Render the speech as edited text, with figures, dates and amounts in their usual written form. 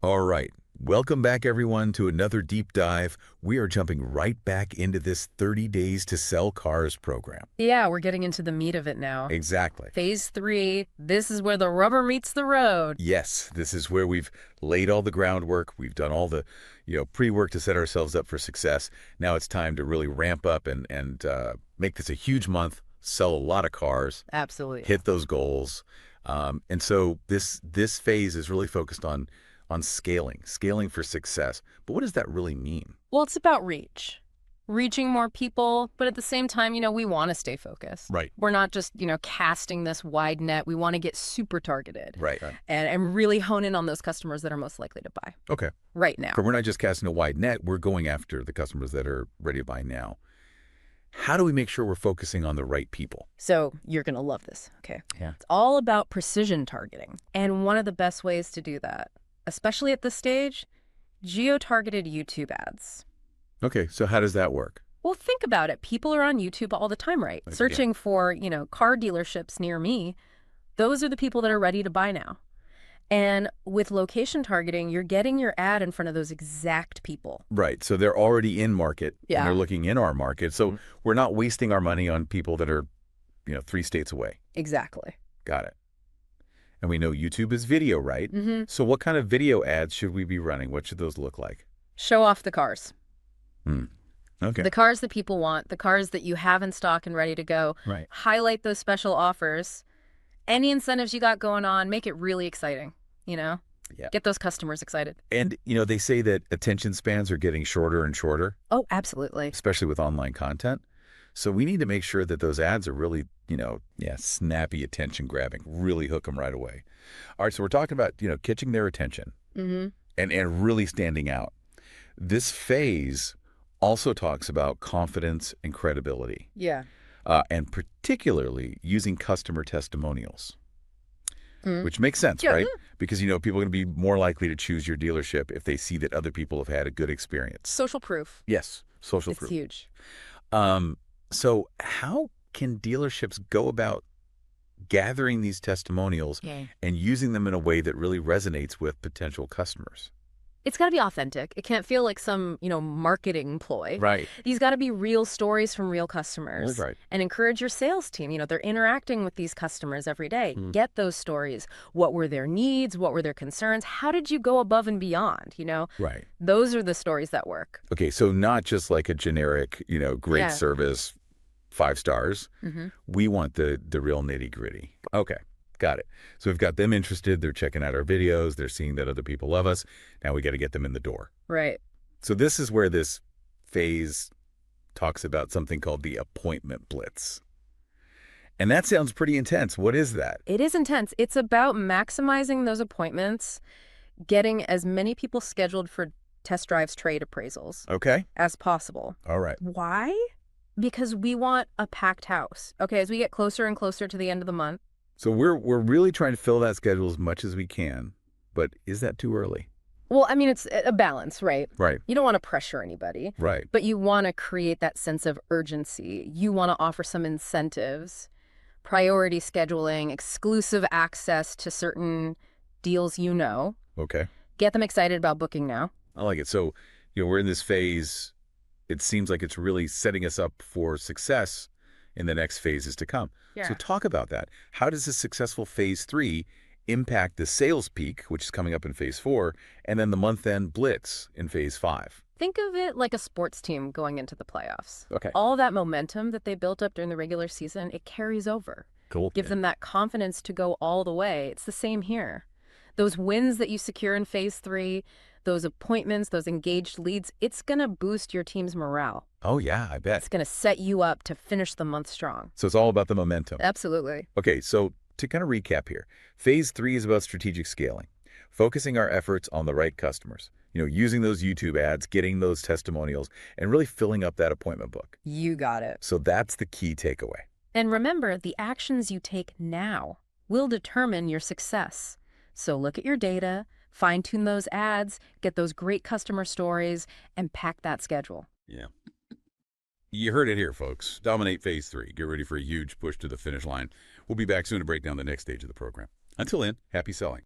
All right. Welcome back, everyone, to another deep dive. We are jumping right back into this 30 Days to Sell Cars program. Yeah, we're getting into the meat of it now. Exactly. Phase 3, this is where the rubber meets the road. Yes, this is where we've laid all the groundwork. We've done all the, pre-work to set ourselves up for success. Now it's time to really ramp up and make this a huge month, sell a lot of cars, Absolutely. hit those goals. And so this phase is really focused on scaling for success. But what does that really mean? Well, it's about reaching more people, but at the same time, we want to stay focused. Right. We're not just, casting this wide net. We want to get super targeted. Right. And really hone in on those customers that are most likely to buy. Okay. Right now. But we're not just casting a wide net. We're going after the customers that are ready to buy now. How do we make sure we're focusing on the right people? So you're going to love this. Okay. Yeah. It's all about precision targeting. And one of the best ways to do that, especially at this stage, geo-targeted YouTube ads. Okay, so how does that work? Well, think about it. People are on YouTube all the time, right? Yeah. Searching for, car dealerships near me. Those are the people that are ready to buy now. And with location targeting, you're getting your ad in front of those exact people. Right, so they're already in market, Yeah. and they're looking in our market. So we're not wasting our money on people that are, 3 states away. Exactly. Got it. And we know YouTube is video, right? Mm-hmm. So what kind of video ads should we be running? What should those look like? Show off the cars. Okay. The cars that people want, the cars that you have in stock and ready to go. Right. Highlight those special offers. Any incentives you got going on, make it really exciting, Yeah. Get those customers excited. And, they say that attention spans are getting shorter and shorter, Oh, absolutely. especially with online content. So we need to make sure that those ads are really, snappy, attention grabbing, really hook them right away. All right, so we're talking about, catching their attention and really standing out. This phase also talks about confidence and credibility, Yeah. and particularly using customer testimonials, which makes sense, right? Because, people are going to be more likely to choose your dealership if they see that other people have had a good experience. Social proof. Yes, social It's proof. huge. So how can dealerships go about gathering these testimonials and using them in a way that really resonates with potential customers? It's got to be authentic. It can't feel like some, marketing ploy. Right. These got to be real stories from real customers. That's right. And encourage your sales team. They're interacting with these customers every day. Get those stories. What were their needs? What were their concerns? How did you go above and beyond? Right. Those are the stories that work. Okay, so not just like a generic, great Yeah. service, 5 stars. Mm-hmm. We want the real nitty gritty. Okay, got it. So we've got them interested. They're checking out our videos. They're seeing that other people love us. Now we got to get them in the door. Right. So this is where this phase talks about something called the appointment blitz. And that sounds pretty intense. What is that? It is intense. It's about maximizing those appointments, getting as many people scheduled for test drives, trade appraisals Okay. as possible. All right. Why? Because we want a packed house. Okay, as we get closer and closer to the end of the month. So we're really trying to fill that schedule as much as we can. But is that too early? Well, I mean, it's a balance, right? Right. You don't want to pressure anybody, Right. but you want to create that sense of urgency. You want to offer some incentives, priority scheduling, exclusive access to certain deals Okay. Get them excited about booking now. I like it. So, we're in this phase. It seems like it's really setting us up for success in the next phases to come. So talk about that. How does this successful phase 3 impact the sales peak, which is coming up in phase 4, and then the month-end blitz in phase 5? Think of it like a sports team going into the playoffs. Okay. All that momentum that they built up during the regular season, it carries over. Cool. Give them that confidence to go all the way. It's the same here. Those wins that you secure in phase 3, those appointments, those engaged leads, it's going to boost your team's morale. Oh, yeah, I bet. It's going to set you up to finish the month strong. So it's all about the momentum. Absolutely. Okay, so to kind of recap here, phase 3 is about strategic scaling, focusing our efforts on the right customers, using those YouTube ads, getting those testimonials, and really filling up that appointment book. You got it. So that's the key takeaway. And remember, the actions you take now will determine your success. So look at your data, fine-tune those ads, get those great customer stories, and pack that schedule. Yeah. You heard it here, folks. Dominate phase 3. Get ready for a huge push to the finish line. We'll be back soon to break down the next stage of the program. Until then, happy selling.